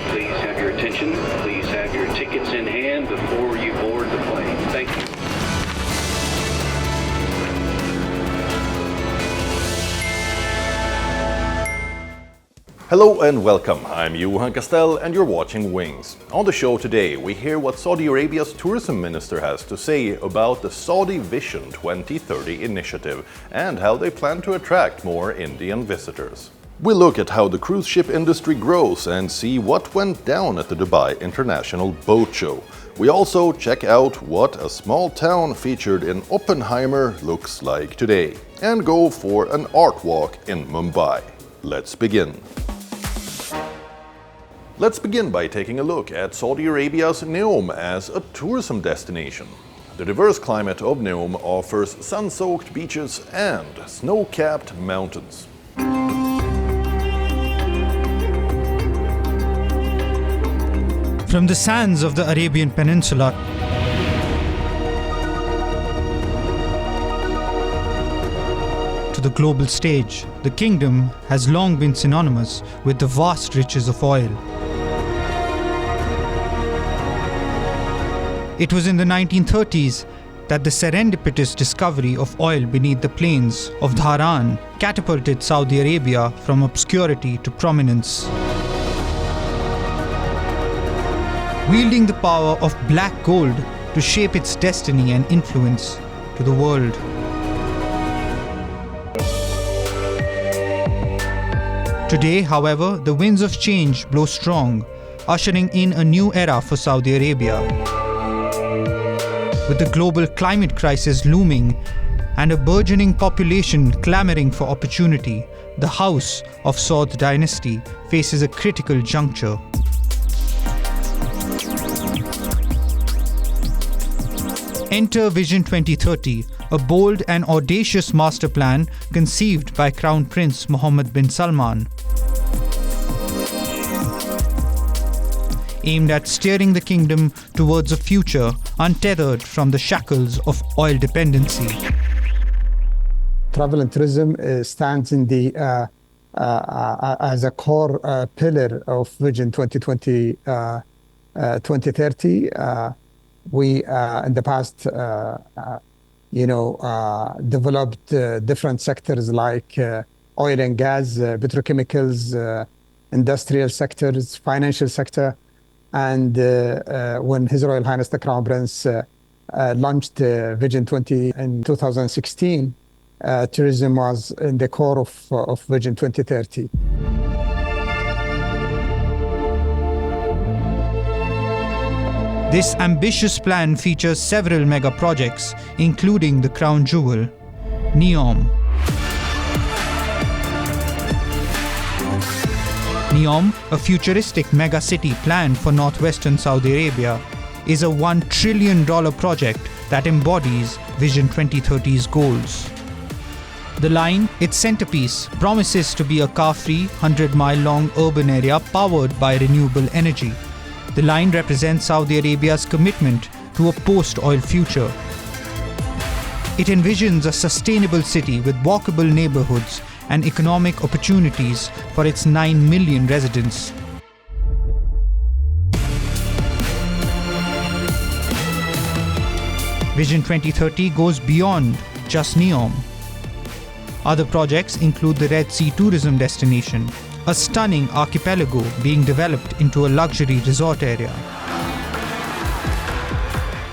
please have your attention. Please have your tickets in hand before you board the plane. Thank you. Hello and welcome. I'm Johan Castell and you're watching Wings. On the show today, we hear what Saudi Arabia's tourism minister has to say about the Saudi Vision 2030 initiative and how they plan to attract more Indian visitors. We look at how the cruise ship industry grows and see what went down at the Dubai International Boat Show. We also check out what a small town featured in Oppenheimer looks like today and go for an art walk in Mumbai. Let's begin. Let's begin by taking a look at Saudi Arabia's NEOM as a tourism destination. The diverse climate of NEOM offers sun-soaked beaches and snow-capped mountains. From the sands of the Arabian Peninsula to the global stage, the kingdom has long been synonymous with the vast riches of oil. It was in the 1930s that the serendipitous discovery of oil beneath the plains of Dhahran catapulted Saudi Arabia from obscurity to prominence. Wielding the power of black gold to shape its destiny and influence to the world. Today, however, the winds of change blow strong, ushering in a new era for Saudi Arabia. With the global climate crisis looming and a burgeoning population clamoring for opportunity, the House of Saud dynasty faces a critical juncture. Enter Vision 2030, a bold and audacious master plan conceived by Crown Prince Mohammed bin Salman, aimed at steering the kingdom towards a future untethered from the shackles of oil dependency. Travel and tourism stands in the as a core pillar of Vision 2020 2030. We in the past, developed different sectors like oil and gas, petrochemicals, industrial sectors, financial sector. And when His Royal Highness the Crown Prince launched Vision 20 in 2016, tourism was in the core of Vision 2030. This ambitious plan features several mega projects, including the crown jewel, NEOM. NEOM, a futuristic megacity planned for northwestern Saudi Arabia, is a $1 trillion project that embodies Vision 2030's goals. The line, its centerpiece, promises to be a car-free, 100-mile-long urban area powered by renewable energy. The line represents Saudi Arabia's commitment to a post-oil future. It envisions a sustainable city with walkable neighborhoods and economic opportunities for its 9 million residents. Vision 2030 goes beyond just NEOM. Other projects include the Red Sea tourism destination, a stunning archipelago being developed into a luxury resort area.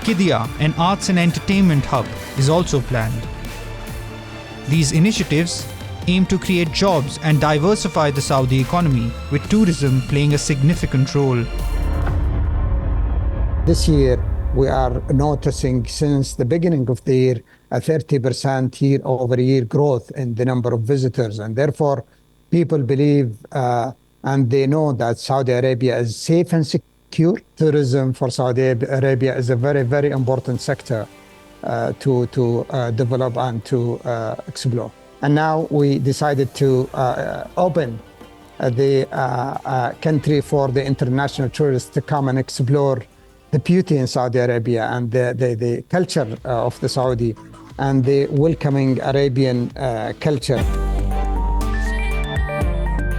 Qiddiya, an arts and entertainment hub, is also planned. These initiatives aim to create jobs and diversify the Saudi economy, with tourism playing a significant role. This year, we are noticing since the beginning of the year a 30% year-over-year growth in the number of visitors, and therefore people believe and they know that Saudi Arabia is safe and secure. Tourism for Saudi Arabia is a very, very important sector to develop and to explore. And now we decided to open the country for the international tourists to come and explore the beauty in Saudi Arabia and the culture of the Saudi and the welcoming Arabian culture.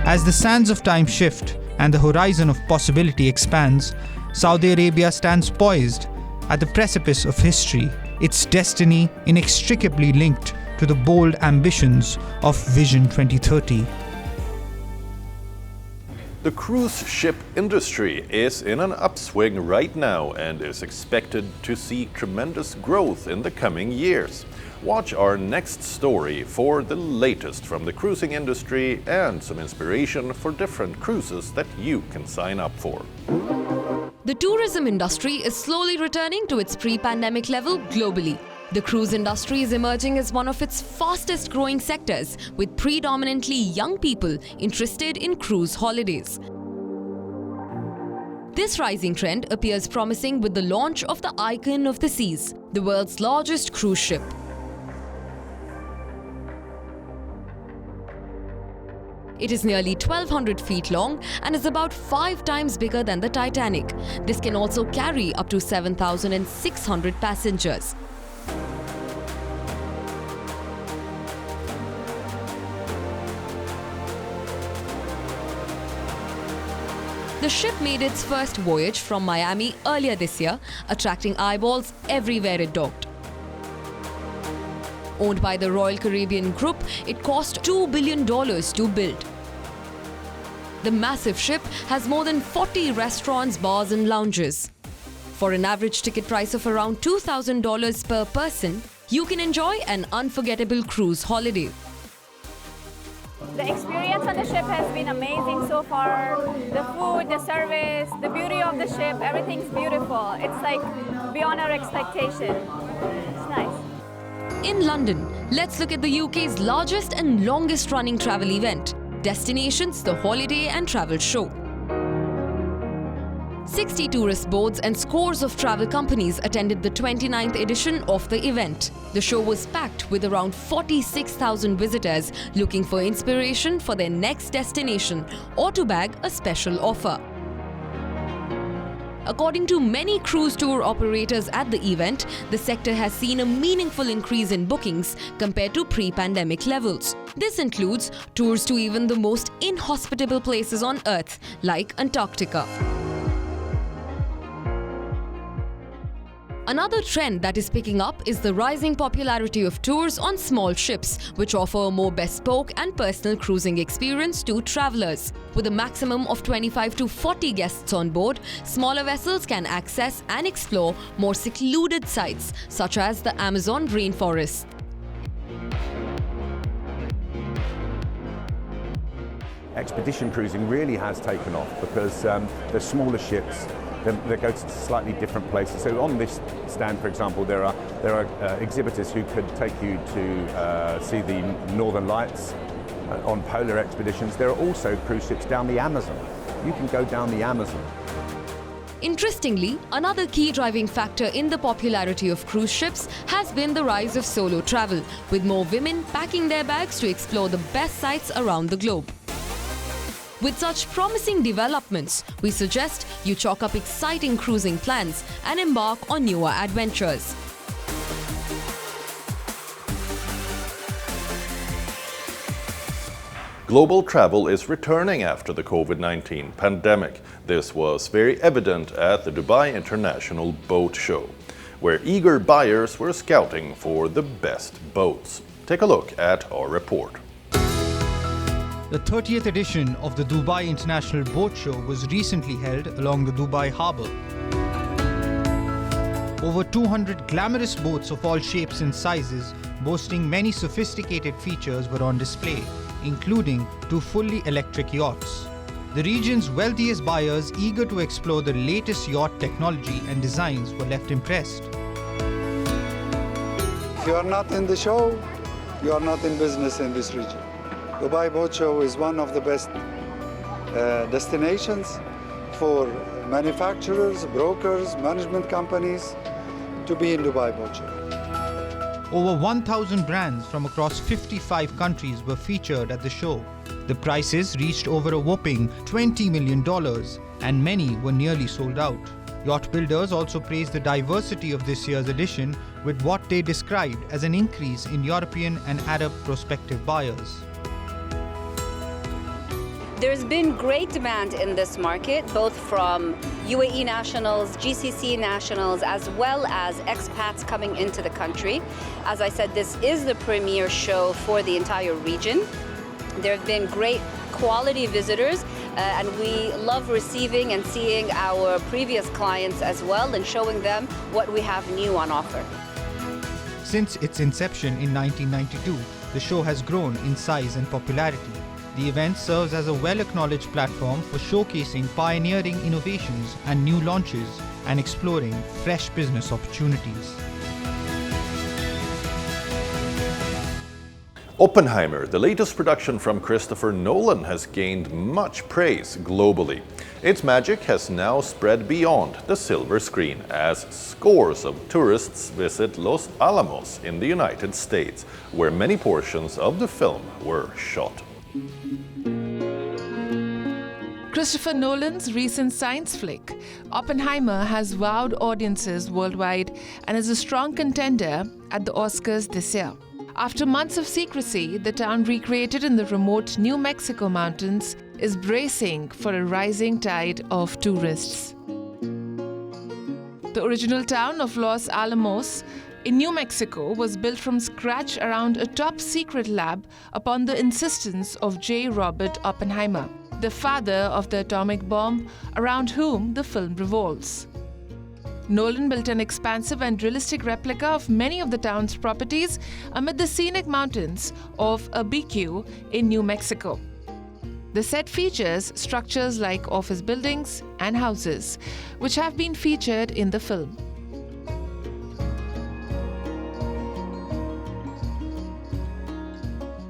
As the sands of time shift, and the horizon of possibility expands, Saudi Arabia stands poised at the precipice of history, its destiny inextricably linked to the bold ambitions of Vision 2030. The cruise ship industry is in an upswing right now and is expected to see tremendous growth in the coming years. Watch our next story for the latest from the cruising industry and some inspiration for different cruises that you can sign up for. The tourism industry is slowly returning to its pre-pandemic level globally. The cruise industry is emerging as one of its fastest growing sectors, with predominantly young people interested in cruise holidays. This rising trend appears promising with the launch of the Icon of the Seas, the world's largest cruise ship. It is nearly 1,200 feet long and is about 5 times bigger than the Titanic. This can also carry up to 7,600 passengers. The ship made its first voyage from Miami earlier this year, attracting eyeballs everywhere it docked. Owned by the Royal Caribbean Group, it cost $2 billion to build. The massive ship has more than 40 restaurants, bars and lounges. For an average ticket price of around $2,000 per person, you can enjoy an unforgettable cruise holiday. The experience on the ship has been amazing so far. The food, the service, the beauty of the ship, everything's beautiful. It's like beyond our expectation. It's nice. In London, let's look at the UK's largest and longest running travel event, Destinations, the Holiday and Travel Show. 60 tourist boards and scores of travel companies attended the 29th edition of the event. The show was packed with around 46,000 visitors looking for inspiration for their next destination or to bag a special offer. According to many cruise tour operators at the event, the sector has seen a meaningful increase in bookings compared to pre-pandemic levels. This includes tours to even the most inhospitable places on Earth, like Antarctica. Another trend that is picking up is the rising popularity of tours on small ships, which offer a more bespoke and personal cruising experience to travelers. With a maximum of 25 to 40 guests on board, smaller vessels can access and explore more secluded sites, such as the Amazon rainforest. Expedition cruising really has taken off because the smaller ships they go to slightly different places. So on this stand, for example, there are exhibitors who could take you to see the Northern Lights on polar expeditions. There are also cruise ships down the Amazon. You can go down the Amazon. Interestingly, another key driving factor in the popularity of cruise ships has been the rise of solo travel, with more women packing their bags to explore the best sites around the globe. With such promising developments, we suggest you chalk up exciting cruising plans and embark on newer adventures. Global travel is returning after the COVID-19 pandemic. This was very evident at the Dubai International Boat Show, where eager buyers were scouting for the best boats. Take a look at our report. The 30th edition of the Dubai International Boat Show was recently held along the Dubai harbour. Over 200 glamorous boats of all shapes and sizes, boasting many sophisticated features, were on display, including 2 fully electric yachts. The region's wealthiest buyers, eager to explore the latest yacht technology and designs, were left impressed. If you are not in the show, you are not in business in this region. Dubai Boat Show is one of the best destinations for manufacturers, brokers, management companies to be in Dubai Boat Show. Over 1,000 brands from across 55 countries were featured at the show. The prices reached over a whopping $20 million, and many were nearly sold out. Yacht builders also praised the diversity of this year's edition, with what they described as an increase in European and Arab prospective buyers. There's been great demand in this market, both from UAE nationals, GCC nationals, as well as expats coming into the country. As I said, this is the premier show for the entire region. There have been great quality visitors, and we love receiving and seeing our previous clients as well and showing them what we have new on offer. Since its inception in 1992, the show has grown in size and popularity. The event serves as a well-acknowledged platform for showcasing pioneering innovations and new launches and exploring fresh business opportunities. Oppenheimer, the latest production from Christopher Nolan, has gained much praise globally. Its magic has now spread beyond the silver screen as scores of tourists visit Los Alamos in the United States, where many portions of the film were shot. Christopher Nolan's recent science flick, Oppenheimer, has wowed audiences worldwide and is a strong contender at the Oscars this year. After months of secrecy, the town recreated in the remote New Mexico mountains is bracing for a rising tide of tourists. The original town of Los Alamos in New Mexico was built from scratch around a top-secret lab upon the insistence of J. Robert Oppenheimer, the father of the atomic bomb, around whom the film revolves. Nolan built an expansive and realistic replica of many of the town's properties amid the scenic mountains of Abiquiu in New Mexico. The set features structures like office buildings and houses, which have been featured in the film.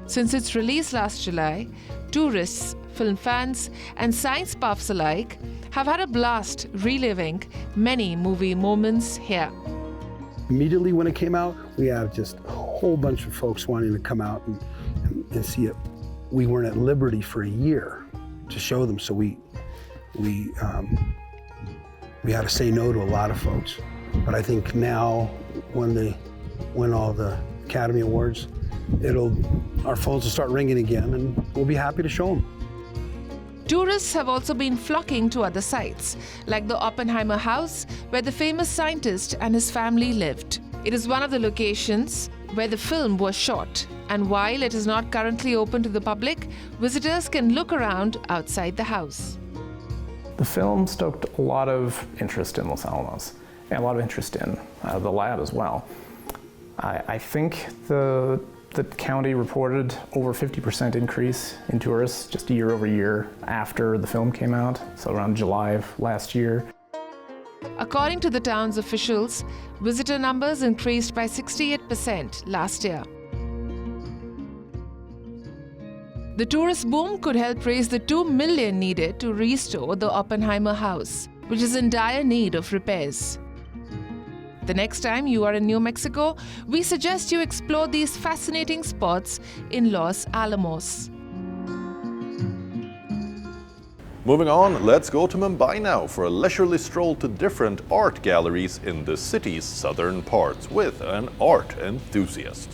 Since its release last July, tourists, film fans, and science buffs alike have had a blast reliving many movie moments here. Immediately when it came out, we have just a whole bunch of folks wanting to come out and see it. We weren't at liberty for a year to show them, so we had to say no to a lot of folks. But I think now, when they win all the Academy Awards, our phones will start ringing again, and we'll be happy to show them. Tourists have also been flocking to other sites, like the Oppenheimer house, where the famous scientist and his family lived. It is one of the locations where the film was shot, and while it is not currently open to the public, visitors can look around outside the house. The film stoked a lot of interest in Los Alamos, and a lot of interest in the lab as well. I think the county reported over 50% increase in tourists just year over year after the film came out, so around July of last year. According to the town's officials, visitor numbers increased by 68% last year. The tourist boom could help raise the $2 million needed to restore the Oppenheimer house, which is in dire need of repairs. The next time you are in New Mexico, we suggest you explore these fascinating spots in Los Alamos. Moving on, let's go to Mumbai now for a leisurely stroll to different art galleries in the city's southern parts with an art enthusiast.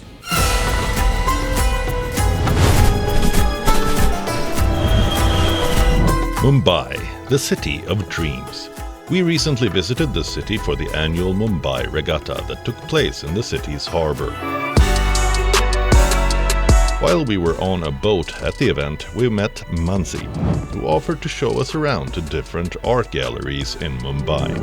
Mumbai, the city of dreams. We recently visited the city for the annual Mumbai Regatta that took place in the city's harbor. While we were on a boat at the event, we met Mansi, who offered to show us around to different art galleries in Mumbai.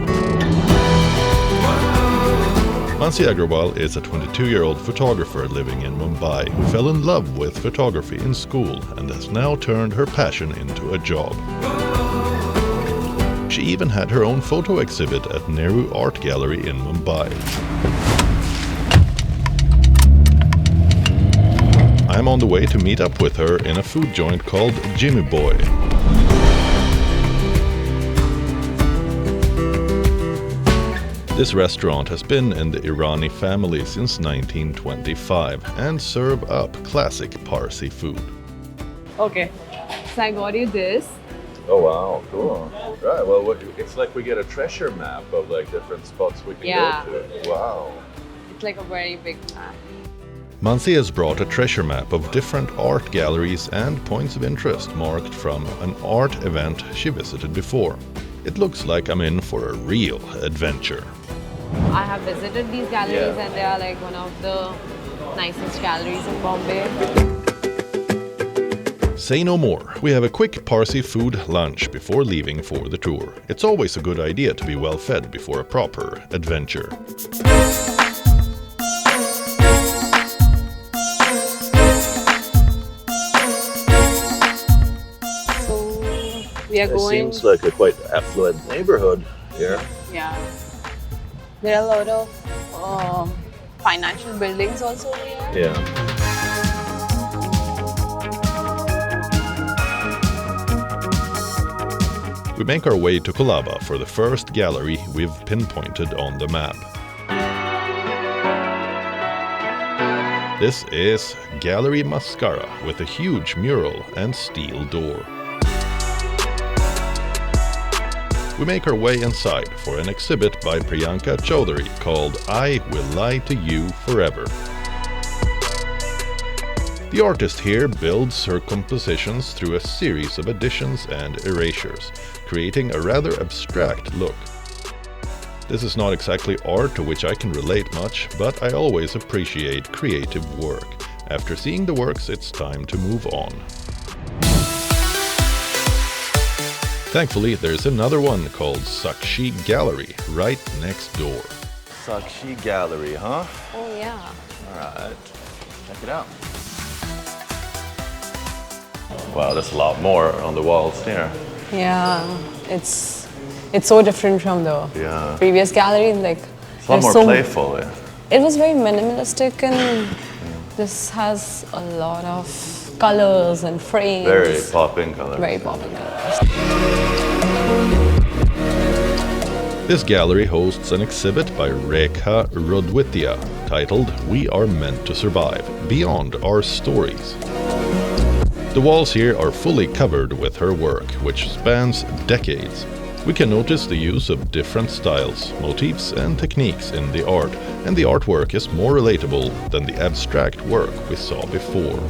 Mansi Agrawal is a 22-year-old photographer living in Mumbai who fell in love with photography in school and has now turned her passion into a job. She even had her own photo exhibit at Nehru Art Gallery in Mumbai. I'm on the way to meet up with her in a food joint called Jimmy Boy. This restaurant has been in the Irani family since 1925 and serve up classic Parsi food. Okay, so I got you this. Oh wow, cool. Right, well it's like we get a treasure map of like different spots we can go to. Wow. It's like a very big map. Mansi has brought a treasure map of different art galleries and points of interest marked from an art event she visited before. It looks like I'm in for a real adventure. I have visited these galleries and they are like one of the nicest galleries in Bombay. Say no more. We have a quick Parsi food lunch before leaving for the tour. It's always a good idea to be well fed before a proper adventure. We are going. It seems like a quite affluent neighborhood here. Yeah. There are a lot of financial buildings also here. Yeah. We make our way to Colaba for the first gallery we've pinpointed on the map. This is Gallery Mascara with a huge mural and steel door. We make our way inside for an exhibit by Priyanka Chaudhary called I Will Lie to You Forever. The artist here builds her compositions through a series of additions and erasures, creating a rather abstract look. This is not exactly art to which I can relate much, but I always appreciate creative work. After seeing the works, it's time to move on. Thankfully, there's another one called Sakshi Gallery right next door. Sakshi Gallery, huh? Oh yeah. Alright, check it out. Wow, there's a lot more on the walls here. Yeah, it's so different from the previous gallery. Like it's a lot more playful. Yeah. It was very minimalistic, and this has a lot of colors and frames. Very popping colors. Very popping colors. This gallery hosts an exhibit by Rekha Rodwitya titled We Are Meant to Survive, Beyond Our Stories. The walls here are fully covered with her work, which spans decades. We can notice the use of different styles, motifs and techniques in the art, and the artwork is more relatable than the abstract work we saw before.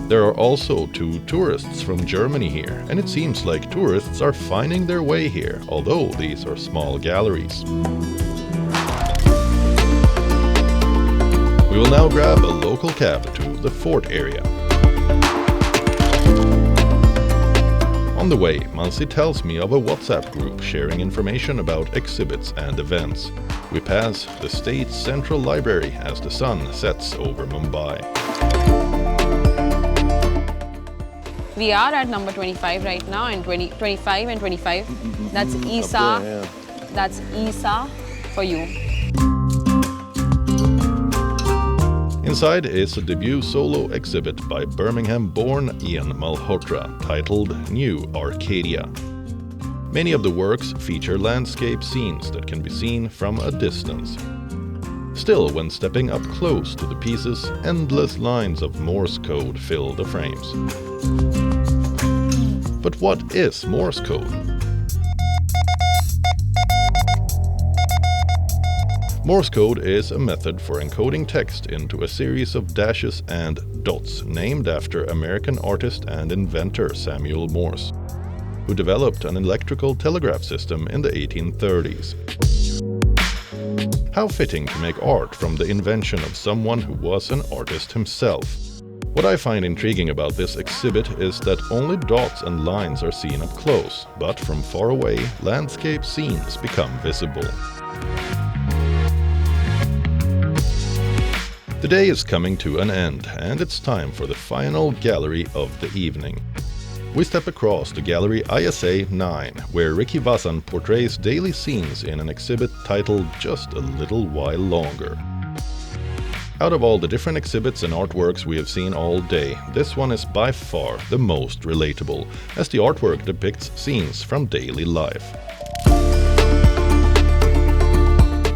There are also 2 tourists from Germany here, and it seems like tourists are finding their way here, although these are small galleries. We will now grab a local cab to the fort area. On the way, Mansi tells me of a WhatsApp group sharing information about exhibits and events. We pass the state's central library as the sun sets over Mumbai. We are at number 25 right now, and 25 and 25. That's Isa. There, yeah. That's Isa for you. Inside is a debut solo exhibit by Birmingham-born Ian Malhotra titled New Arcadia. Many of the works feature landscape scenes that can be seen from a distance. Still, when stepping up close to the pieces, endless lines of Morse code fill the frames. But what is Morse code? Morse code is a method for encoding text into a series of dashes and dots named after American artist and inventor Samuel Morse, who developed an electrical telegraph system in the 1830s. How fitting to make art from the invention of someone who was an artist himself. What I find intriguing about this exhibit is that only dots and lines are seen up close, but from far away, landscape scenes become visible. The day is coming to an end, and it's time for the final gallery of the evening. We step across to Gallery ISA 9, where Ricky Vasan portrays daily scenes in an exhibit titled Just a Little While Longer. Out of all the different exhibits and artworks we have seen all day, this one is by far the most relatable, as the artwork depicts scenes from daily life.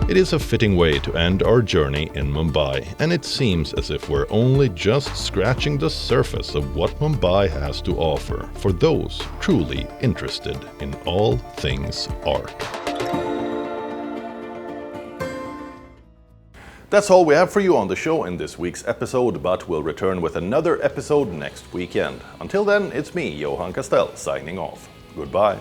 It is a fitting way to end our journey in Mumbai, and it seems as if we're only just scratching the surface of what Mumbai has to offer for those truly interested in all things art. That's all we have for you on the show in this week's episode, but we'll return with another episode next weekend. Until then, it's me, Johan Castell, signing off. Goodbye.